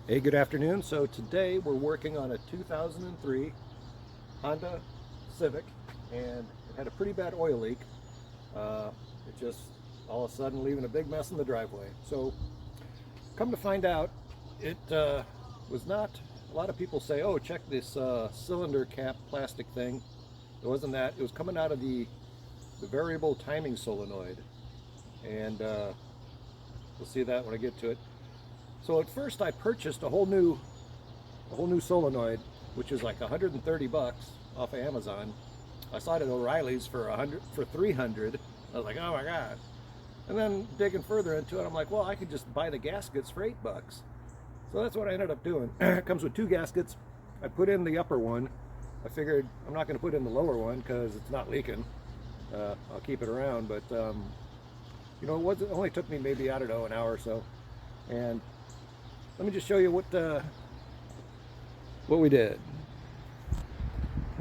Hey, good afternoon. So today we're working on a 2003 Honda Civic, and it had a pretty bad oil leak. It just all of a sudden leaving a big mess in the driveway. So come to find out, it was not. A lot of people say, "Oh, check this cylinder cap plastic thing." It wasn't that. It was coming out of the variable timing solenoid, and we'll see that when I get to it. So at first I purchased a whole new solenoid, which is like 130 bucks off of Amazon. I saw it at O'Reilly's for 300. I was like, oh my god. And then digging further into it, I'm like, well, I could just buy the gaskets for 8 bucks. So that's what I ended up doing. It comes with 2 gaskets. I put in the upper one. I figured I'm not going to put in the lower one because it's not leaking. I'll keep it around, but you know, it only took me maybe, I don't know, an hour or so. And let me just show you what we did.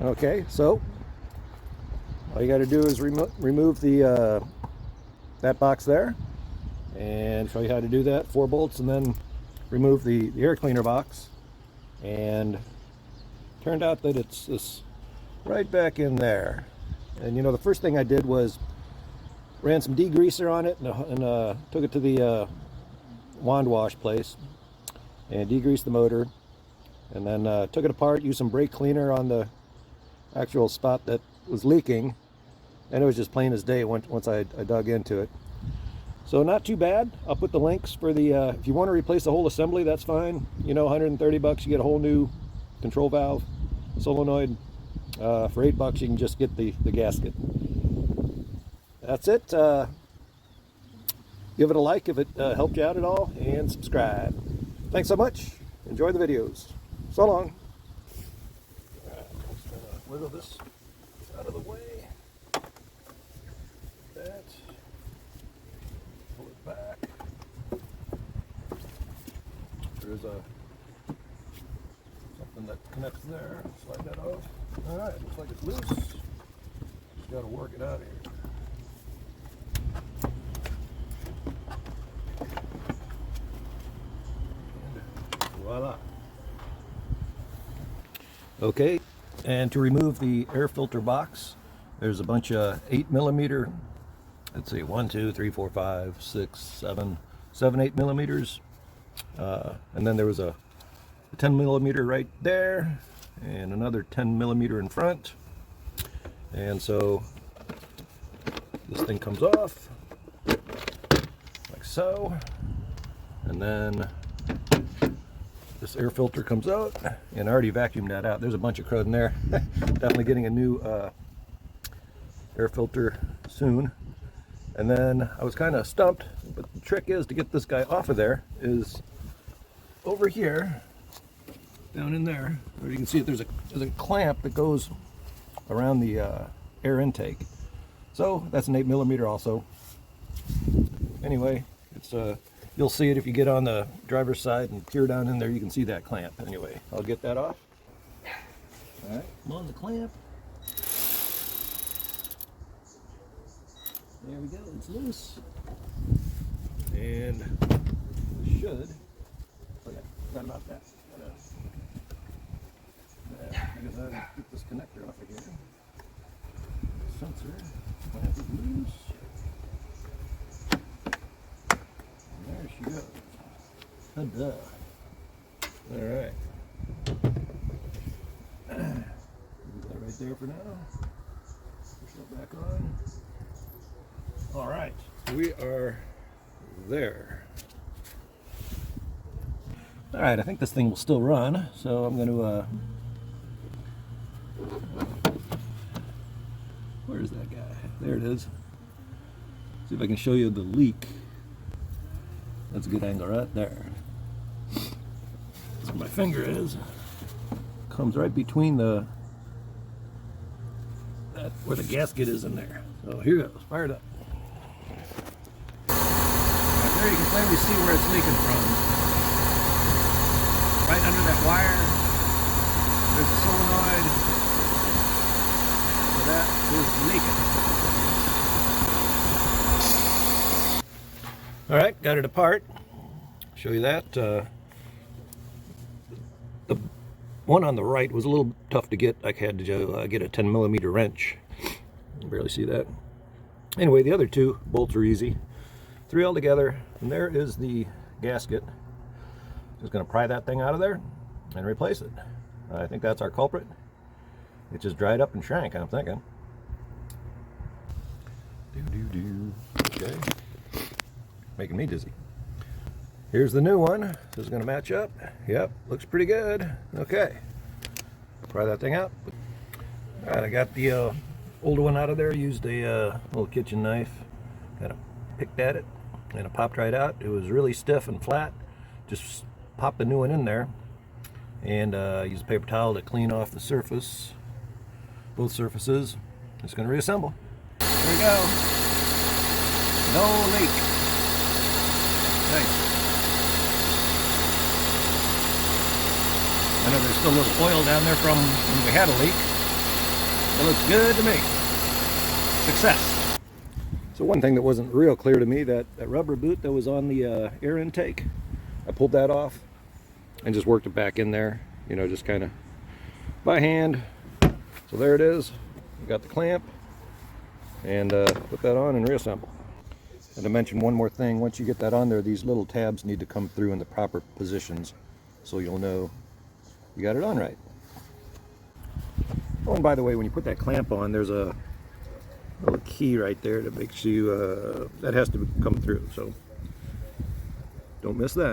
Okay, so all you got to do is remove the that box there, and show you how to do that. 4 bolts, and then remove the air cleaner box. And turned out that it's this right back in there. And you know, the first thing I did was ran some degreaser on it and took it to the wand wash place and degreased the motor, and then took it apart, used some brake cleaner on the actual spot that was leaking, and it was just plain as day once I dug into it. So not too bad. I'll put the links for the if you want to replace the whole assembly, that's fine. You know, 130 bucks you get a whole new control valve solenoid. For 8 bucks you can just get the gasket. That's it. Give it a like if it helped you out at all, and subscribe. Thanks so much. Enjoy the videos. So long. Just trying to wiggle this out of the way. That. Pull it back. There's something that connects there. Slide that off. All right. Looks like it's loose. Just got to work it out here. Voila. Okay, and to remove the air filter box, there's a bunch of 8mm, let's see, 1, 2, 3, 4, 5, 6, 7, 8 millimeters. And then there was a 10mm right there, and another 10mm in front. And so this thing comes off, like so, and then this air filter comes out, and I already vacuumed that out. There's a bunch of crud in there. Definitely getting a new air filter soon. And then I was kind of stumped, but the trick is to get this guy off of there is over here, down in there, where you can see it, there's a clamp that goes around the air intake. So that's an 8mm also. Anyway, it's you'll see it if you get on the driver's side and peer down in there. You can see that clamp. Anyway, I'll get that off. All right, I'm on the clamp. There we go, it's loose. And it should, oh yeah, forgot about that. Because I get this connector off again. Sensor, clamp is loose. There she goes. Ta-da. All right. Leave that right there for now. Push that back on. All right. We are there. All right. I think this thing will still run, so I'm going to. Where's that guy? There it is. See if I can show you the leak. That's a good angle right there. That's where my finger is. Comes right between where the gasket is in there. So here goes. Fire it up. Right there you can plainly see where it's leaking from. Right under that wire. There's a solenoid. So that is leaking. All right, got it apart. Show you that. one on the right was a little tough to get. I had to get a 10 millimeter wrench. You can barely see that. Anyway, the other two bolts are easy. 3 altogether, and there is the gasket. Just going to pry that thing out of there and replace it. I think that's our culprit. It just dried up and shrank, I'm thinking. Okay. Making me dizzy. Here's the new one. This is going to match up. Yep, looks pretty good. Okay. Pry that thing out. Alright, I got the older one out of there. Used a little kitchen knife. Kind of picked at it, and it popped right out. It was really stiff and flat. Just popped the new one in there, and used a paper towel to clean off the surface, both surfaces. Just going to reassemble. There we go. No leak. Nice. I know there's still a little oil down there from when we had a leak. It looks good to me. Success. So one thing that wasn't real clear to me, that rubber boot that was on the air intake, I pulled that off and just worked it back in there, you know, just kind of by hand. So there it is. We got the clamp, and put that on and reassemble. And to mention one more thing, once you get that on there, these little tabs need to come through in the proper positions so you'll know you got it on right. Oh, and by the way, when you put that clamp on, there's a little key right there that makes you, that has to come through, so don't miss that.